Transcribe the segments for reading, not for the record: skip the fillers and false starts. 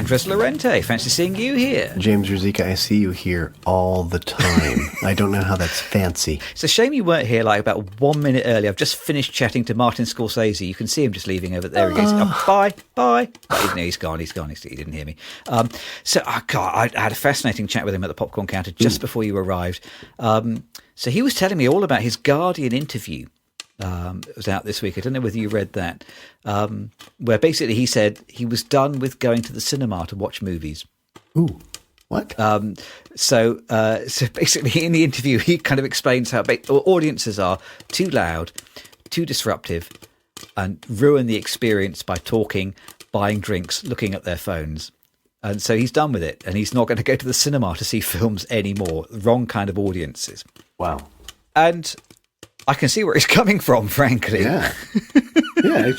Andres Lorente, fancy seeing you here. James Ruzika, I see you here all the time. I don't know how that's fancy. It's a shame you weren't here like about 1 minute early. I've just finished chatting to Martin Scorsese. You can see him just leaving over there. He is. Bye. No, he's gone. He didn't hear me. I had a fascinating chat with him at the popcorn counter just before you arrived. So he was telling me all about his Guardian interview. It was out this week. I don't know whether you read that, where basically he said he was done with going to the cinema to watch movies. Ooh, what? So basically in the interview, he kind of explains how audiences are too loud, too disruptive, and ruin the experience by talking, buying drinks, looking at their phones. And so he's done with it, and he's not going to go to the cinema to see films anymore. Wrong kind of audiences. Wow. And I can see where he's coming from, frankly. Yeah. Yeah.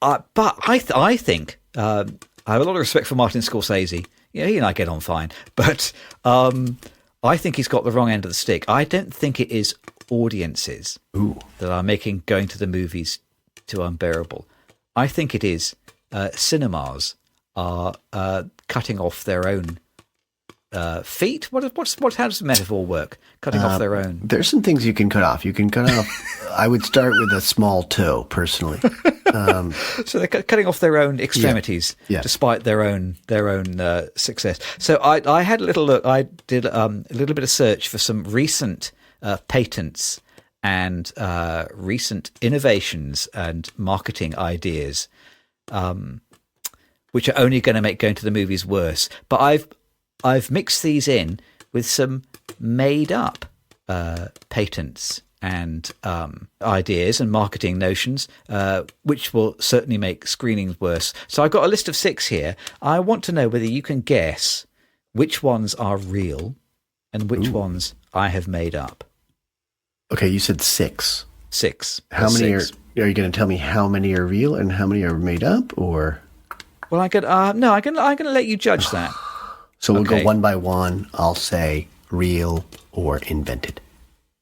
But I think I have a lot of respect for Martin Scorsese. Yeah, he and I get on fine. But I think he's got the wrong end of the stick. I don't think it is audiences that are making going to the movies too unbearable. I think it is cinemas are cutting off their own feet. How does the metaphor work? Cutting off their own. There's some things you can cut off. You can cut off. I would start with a small toe, personally. So they're cutting off their own extremities, despite their own success. So I had a little look. I did a little bit of search for some recent patents and recent innovations and marketing ideas, which are only going to make going to the movies worse. But I've mixed these in with some made-up patents and ideas and marketing notions, which will certainly make screenings worse. So I've got a list of 6 here. I want to know whether you can guess which ones are real and which ones I have made up. Okay, you said 6. 6. How many are you going to tell me how many are real and how many are made up, or? Well, I'm going to let you judge that. So we'll go one by one. I'll say real or invented.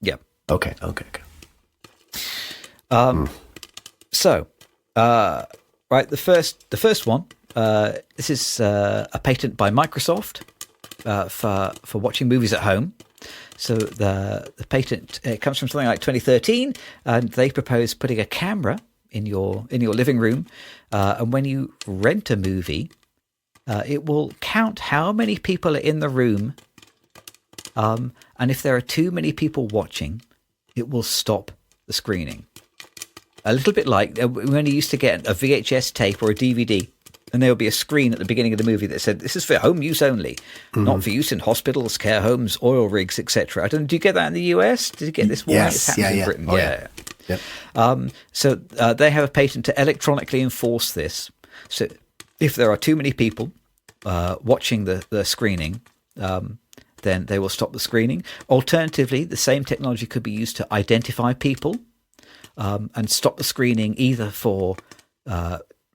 Yeah. Okay. So, right, the first one. This is a patent by Microsoft for watching movies at home. So the patent comes from something like 2013, and they propose putting a camera in your living room, and when you rent a movie, it will count how many people are in the room, and if there are too many people watching, it will stop the screening. A little bit like when you used to get a VHS tape or a DVD, and there would be a screen at the beginning of the movie that said, "This is for home use only, not for use in hospitals, care homes, oil rigs, etc." I don't know. Do you get that in the US? Did you get this warning? Yes. In Britain. Oh, yeah. Yep. So they have a patent to electronically enforce this. So if there are too many people watching the screening, then they will stop the screening. Alternatively, the same technology could be used to identify people and stop the screening either for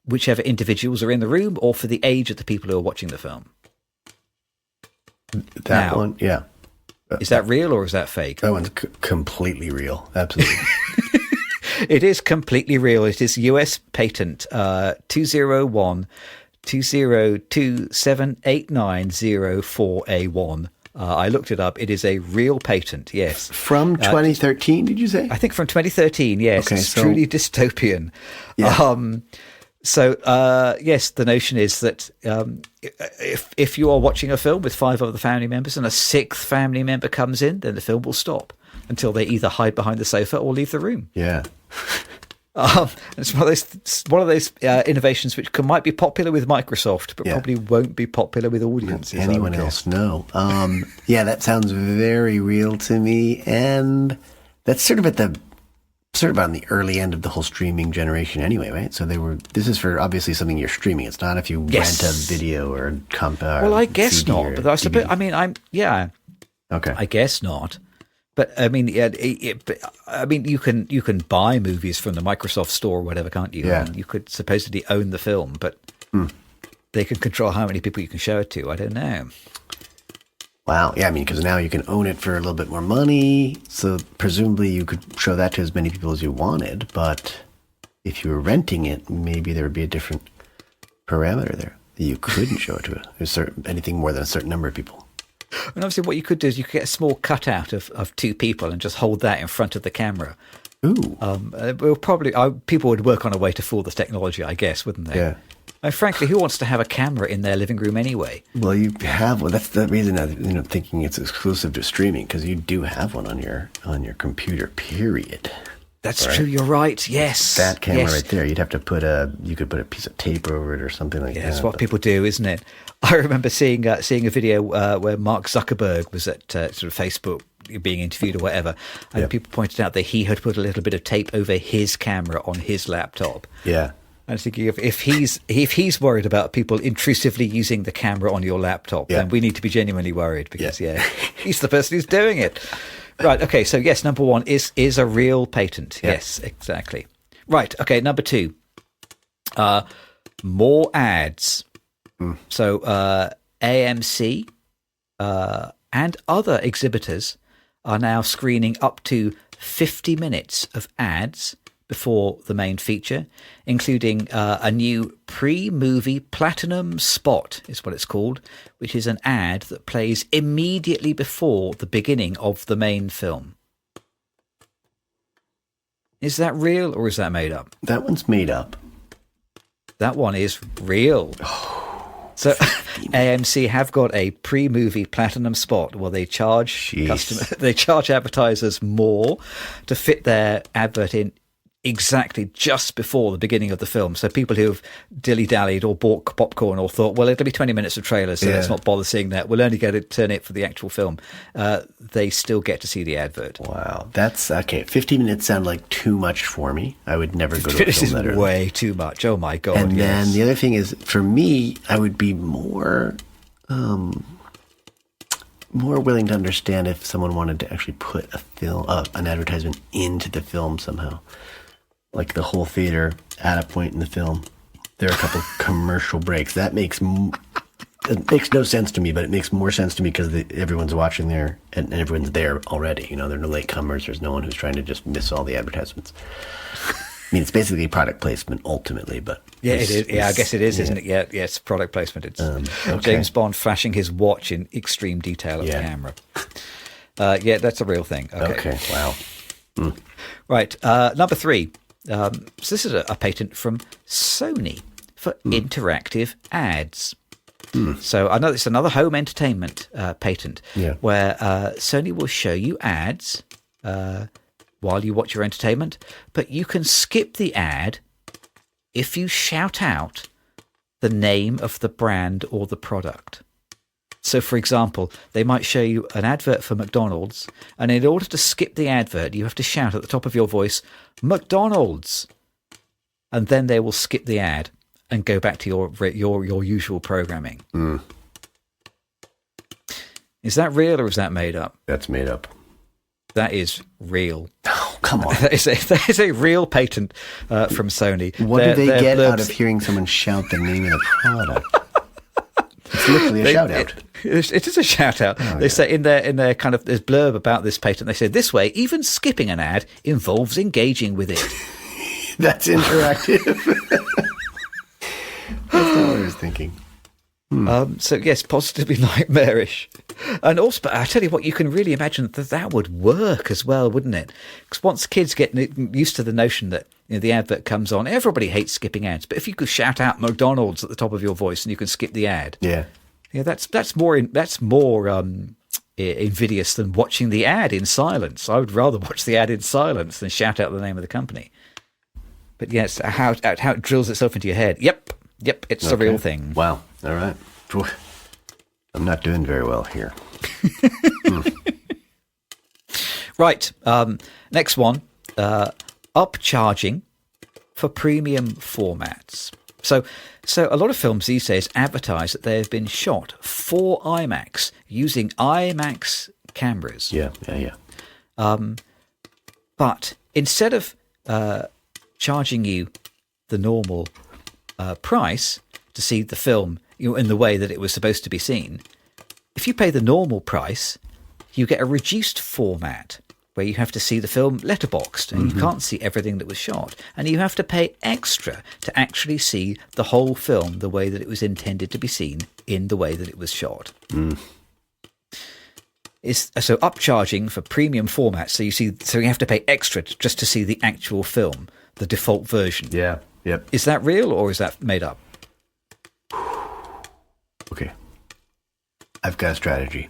whichever individuals are in the room or for the age of the people who are watching the film. That one, yeah. Is that real or is that fake? That one's completely real. Absolutely. It is completely real. It is US patent 201-202-78904A1. I looked it up. It is a real patent, yes. From 2013, did you say? I think from 2013, yes. Okay, it's truly dystopian. Yeah. Yes, the notion is that if you are watching a film with 5 other family members and a 6th family member comes in, then the film will stop until they either hide behind the sofa or leave the room. Yeah. It's one of those innovations which might be popular with Microsoft, but probably won't be popular with audiences. Anyone else? No. Yeah, that sounds very real to me, and that's sort of on the early end of the whole streaming generation, anyway, right? So this is for obviously something you're streaming. It's not if you rent a video or Well, I guess CD not. But I suppose, Okay. I guess not. But I mean, you can buy movies from the Microsoft Store or whatever, can't you? Yeah. I mean, you could supposedly own the film, but they can control how many people you can show it to. I don't know. Wow. Yeah, I mean, because now you can own it for a little bit more money, so presumably you could show that to as many people as you wanted. But if you were renting it, maybe there would be a different parameter there. You couldn't show it to anything more than a certain number of people. And obviously what you could do is you could get a small cutout of two people and just hold that in front of the camera. Ooh. People would work on a way to fool this technology, I guess, wouldn't they? Yeah. And frankly, who wants to have a camera in their living room anyway? Well, you have one. That's the reason I'm thinking it's exclusive to streaming, because you do have one on your computer. Period. That's true. You're right. Yes. That camera right there. You could put a piece of tape over it or something like that. That's what people do, isn't it? I remember seeing a video where Mark Zuckerberg was at sort of Facebook being interviewed or whatever, and people pointed out that he had put a little bit of tape over his camera on his laptop. Yeah. I was thinking, if he's worried about people intrusively using the camera on your laptop, then we need to be genuinely worried, because he's the person who's doing it. Right. Okay. So yes, number one is a real patent. Yeah. Yes, exactly. Right. Okay. Number two, more ads. So AMC and other exhibitors are now screening up to 50 minutes of ads before the main feature, including a new pre-movie platinum spot, is what it's called, which is an ad that plays immediately before the beginning of the main film. Is that real or is that made up? That one's made up. That one is real. So AMC have got a pre-movie platinum spot where they charge advertisers more to fit their advert in exactly just before the beginning of the film. So people who have dilly-dallied or bought popcorn or thought, well, it'll be 20 minutes of trailers, so let's not bother seeing that. We'll only turn it for the actual film. They still get to see the advert. Wow. That's okay. 50 minutes sound like too much for me. I would never go to a film This is that early. way too much. Oh my God. And then the other thing is, for me, I would be more willing to understand if someone wanted to actually put an advertisement into the film somehow. Like the whole theater at a point in the film, there are a couple commercial breaks. It makes no sense to me, but it makes more sense to me because everyone's watching there and everyone's there already. You know, there are no latecomers. There's no one who's trying to just miss all the advertisements. I mean, it's basically product placement ultimately, but it is. Yeah, I guess it is, isn't it? Yeah, it's product placement. It's James Bond flashing his watch in extreme detail at the camera. That's a real thing. Okay. Wow. Right. Number three. So this is a patent from Sony for interactive ads. So I know it's another home entertainment patent where Sony will show you ads while you watch your entertainment, but you can skip the ad if you shout out the name of the brand or the product. So, for example, they might show you an advert for McDonald's, and in order to skip the advert, you have to shout at the top of your voice, McDonald's, and then they will skip the ad and go back to your usual programming. Is that real or is that made up? That's made up. That is real. Oh, come on. That is a real patent from Sony. What do they get out of hearing someone shout the name of the product? It's literally a shout out. It is a shout out. They say in their kind of this blurb about this patent, they say this way, even skipping an ad involves engaging with it. That's interactive. That's not what I was thinking. So yes, positively nightmarish. And also, but I tell you what, you can really imagine that would work as well, wouldn't it? Because once kids get used to the notion that the advert comes on, everybody hates skipping ads. But if you could shout out McDonald's at the top of your voice and you can skip the ad, that's more invidious than watching the ad in silence. I would rather watch the ad in silence than shout out the name of the company. But yes, how it drills itself into your head. Yep, it's a real thing. Wow. All right. I'm not doing very well here. Right. Next one. Upcharging for premium formats. So a lot of films these days advertise that they have been shot for IMAX using IMAX cameras. Yeah. But instead of charging you the normal price to see the film in the way that it was supposed to be seen, if you pay the normal price, you get a reduced format where you have to see the film letterboxed and you can't see everything that was shot. And you have to pay extra to actually see the whole film the way that it was intended to be seen in the way that it was shot. It's so upcharging for premium formats. So you have to pay extra just to see the actual film, the default version. Yeah. Yep. Is that real or is that made up? Okay. I've got a strategy.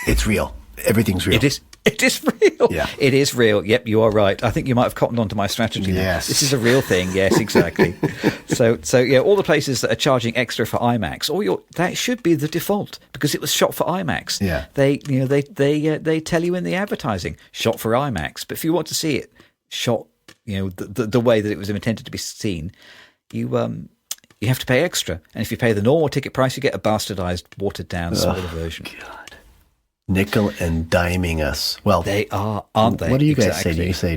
It's real. Everything's real. It is real. Yeah. It is real. Yep, you are right. I think you might have cottoned onto my strategy now. Yes. This is a real thing. Yes, exactly. so yeah, all the places that are charging extra for IMAX, that should be the default because it was shot for IMAX. Yeah. They tell you in the advertising, shot for IMAX. But if you want to see it shot, the way that it was intended to be seen, you have to pay extra. And if you pay the normal ticket price, you get a bastardized, watered down, smaller version. God. Nickel and diming us. Well, they are, aren't they? What do you guys say? Exactly. Do you say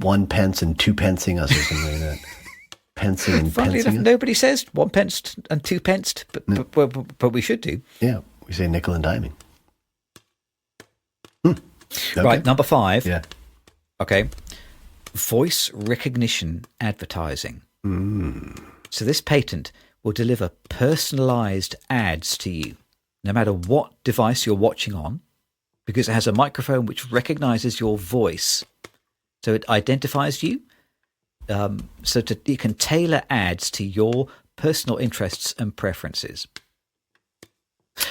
1 pence and 2 pencing us or something like that? Pensing and Funnily pensing enough, us? nobody says 1 pence and 2 pence, but we should do. Yeah, we say nickel and diming. Okay. Right, number 5. Yeah. Okay. Voice recognition advertising. So this patent will deliver personalized ads to you, no matter what device you're watching on, because it has a microphone which recognizes your voice. So it identifies you. You can tailor ads to your personal interests and preferences.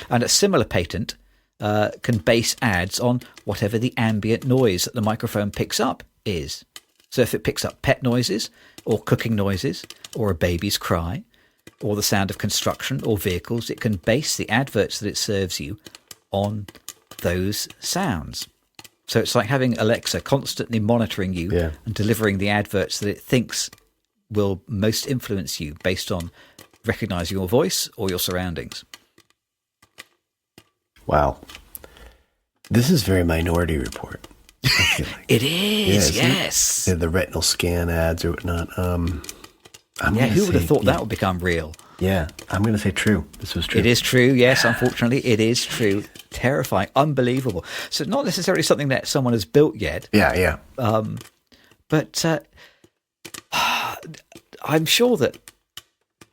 And a similar patent can base ads on whatever the ambient noise that the microphone picks up is. So if it picks up pet noises or cooking noises or a baby's cry or the sound of construction or vehicles, it can base the adverts that it serves you on those sounds. So it's like having Alexa constantly monitoring you and delivering the adverts that it thinks will most influence you based on recognizing your voice or your surroundings. Wow. This is very Minority Report. I feel like. It is, Yeah, yes. the retinal scan ads or whatnot. Who would have thought that would become real? Yeah, I'm going to say true. This was true. It is true, yes, unfortunately, it is true. Terrifying, unbelievable. So not necessarily something that someone has built yet. Yeah. But I'm sure that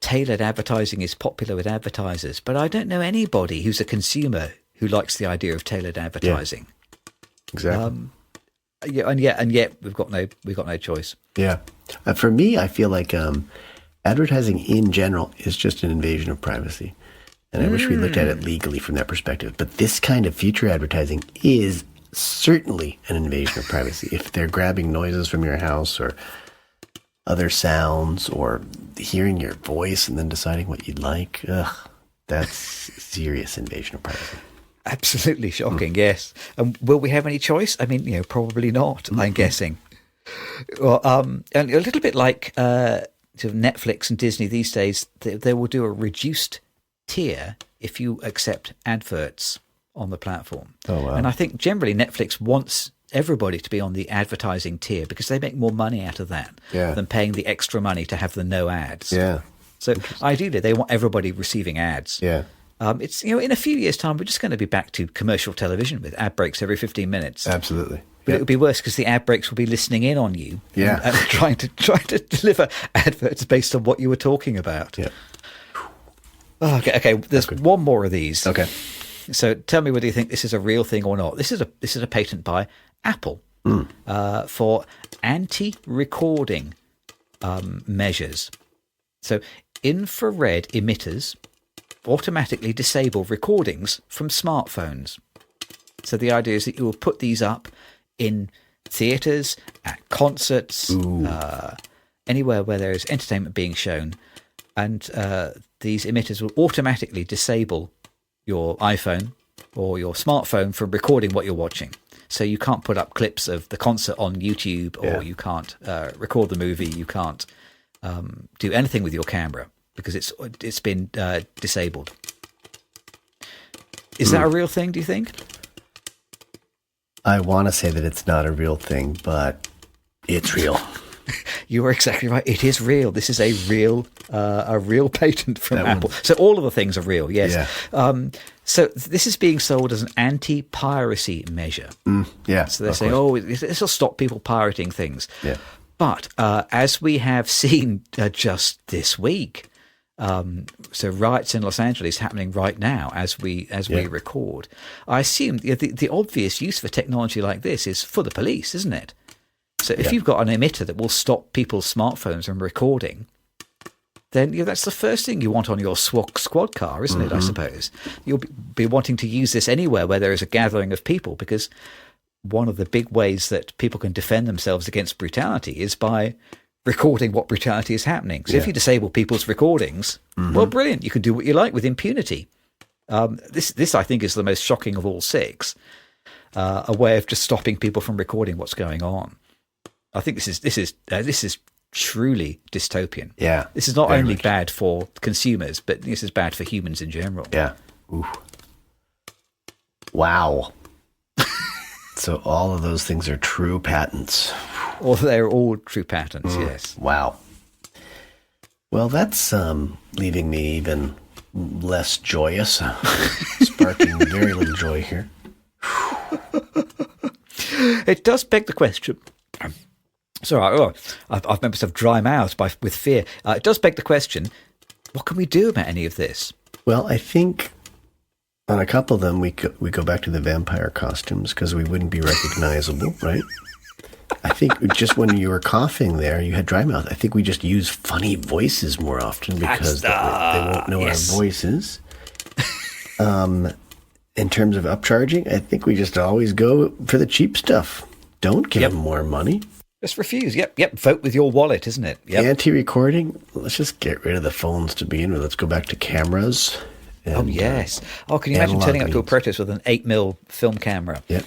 tailored advertising is popular with advertisers, but I don't know anybody who's a consumer who likes the idea of tailored advertising. Exactly. And yet we've got no choice. Yeah. For me, I feel like advertising in general is just an invasion of privacy. And I wish we looked at it legally from that perspective. But this kind of future advertising is certainly an invasion of privacy. If they're grabbing noises from your house or other sounds or hearing your voice and then deciding what you'd like, that's serious invasion of privacy. Absolutely shocking, yes. And will we have any choice? I mean, probably not, I'm guessing. Well, and a little bit like sort of Netflix and Disney these days, they will do a reduced tier if you accept adverts on the platform. Oh, wow. And I think generally Netflix wants everybody to be on the advertising tier because they make more money out of that than paying the extra money to have the no ads. Yeah. So ideally, they want everybody receiving ads. Yeah. It's in a few years' time, we're just going to be back to commercial television with ad breaks every 15 minutes. Absolutely. But it would be worse because the ad breaks will be listening in on you, and trying to deliver adverts based on what you were talking about. Yeah. Oh, okay. There's one more of these. Okay. So tell me whether you think this is a real thing or not. This is a patent by Apple for anti-recording measures. So infrared emitters automatically disable recordings from smartphones. So the idea is that you will put these up in theatres, at concerts, anywhere where there is entertainment being shown, and these emitters will automatically disable your iPhone or your smartphone from recording what you're watching. So you can't put up clips of the concert on YouTube, or you can't record the movie. You can't do anything with your camera because it's been disabled. Is that a real thing, do you think? I want to say that it's not a real thing, but it's real. You are exactly right. It is real. This is a real patent from Apple. So all of the things are real. Yes. Yeah. So this is being sold as an anti-piracy measure. Yeah. So they're saying, this will stop people pirating things. Yeah. But as we have seen just this week, so riots in Los Angeles happening right now as we record. I assume the obvious use for technology like this is for the police, isn't it? So if you've got an emitter that will stop people's smartphones from recording, then that's the first thing you want on your squad car, isn't it? I suppose you'll be wanting to use this anywhere where there is a gathering of people, because one of the big ways that people can defend themselves against brutality is by recording what brutality is happening. So if you disable people's recordings, well, brilliant. You can do what you like with impunity. This I think is the most shocking of all six, a way of just stopping people from recording what's going on. I think this is truly dystopian. Yeah. This is not only bad for consumers, but this is bad for humans in general. Yeah. Ooh. Wow. So all of those things are true patents. Or they're all true patents, yes. Wow. Well, that's leaving me even less joyous, sparking very little joy here. It does beg the question. Sorry, I've made myself dry mouthed with fear. It does beg the question, what can we do about any of this? Well, I think on a couple of them, we go back to the vampire costumes because we wouldn't be recognizable, right? I think just when you were coughing there, you had dry mouth. I think we just use funny voices more often because they won't know our voices. In terms of upcharging, I think we just always go for the cheap stuff. Don't give them more money. Just refuse. Yep. Vote with your wallet, isn't it? Yep. Anti-recording, let's just get rid of the phones to begin with. Let's go back to cameras. And, yes. Can you imagine turning up to a protest with an 8mm film camera? Yep.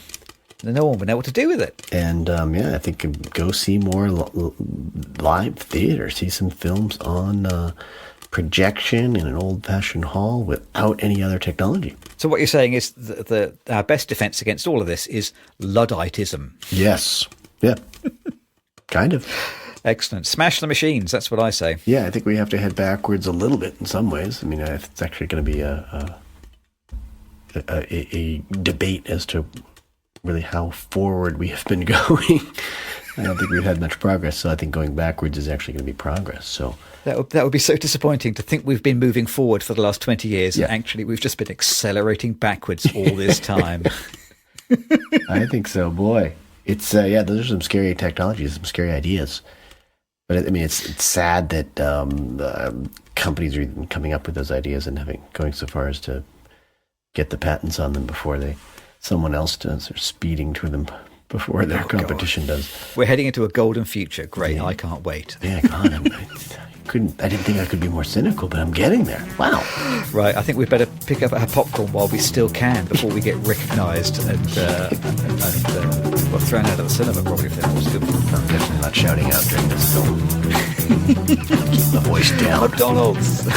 And no one would know what to do with it. And, I think go see more live theater. See some films on projection in an old-fashioned hall without any other technology. So what you're saying is our best defense against all of this is Ludditism. Yes. Yeah. Kind of. Excellent. Smash the machines. That's what I say. Yeah, I think we have to head backwards a little bit in some ways. I mean, it's actually going to be a debate as to really how forward we have been going. I don't think we've had much progress, so I think going backwards is actually going to be progress. So that would be so disappointing to think we've been moving forward for the last 20 years, and actually we've just been accelerating backwards all this time. I think so, boy. It's those are some scary technologies, some scary ideas. But I mean, it's sad that companies are even coming up with those ideas and going so far as to get the patents on them before someone else does, or speeding to them before their competition does. We're heading into a golden future. Great, I can't wait. Yeah, God, I didn't think I could be more cynical, but I'm getting there. Wow. Right, I think we'd better pick up our popcorn while we still can before we get recognised and thrown out of the cinema probably if they're not good. I'm definitely not shouting out during this film. Keep the voice down. McDonald's.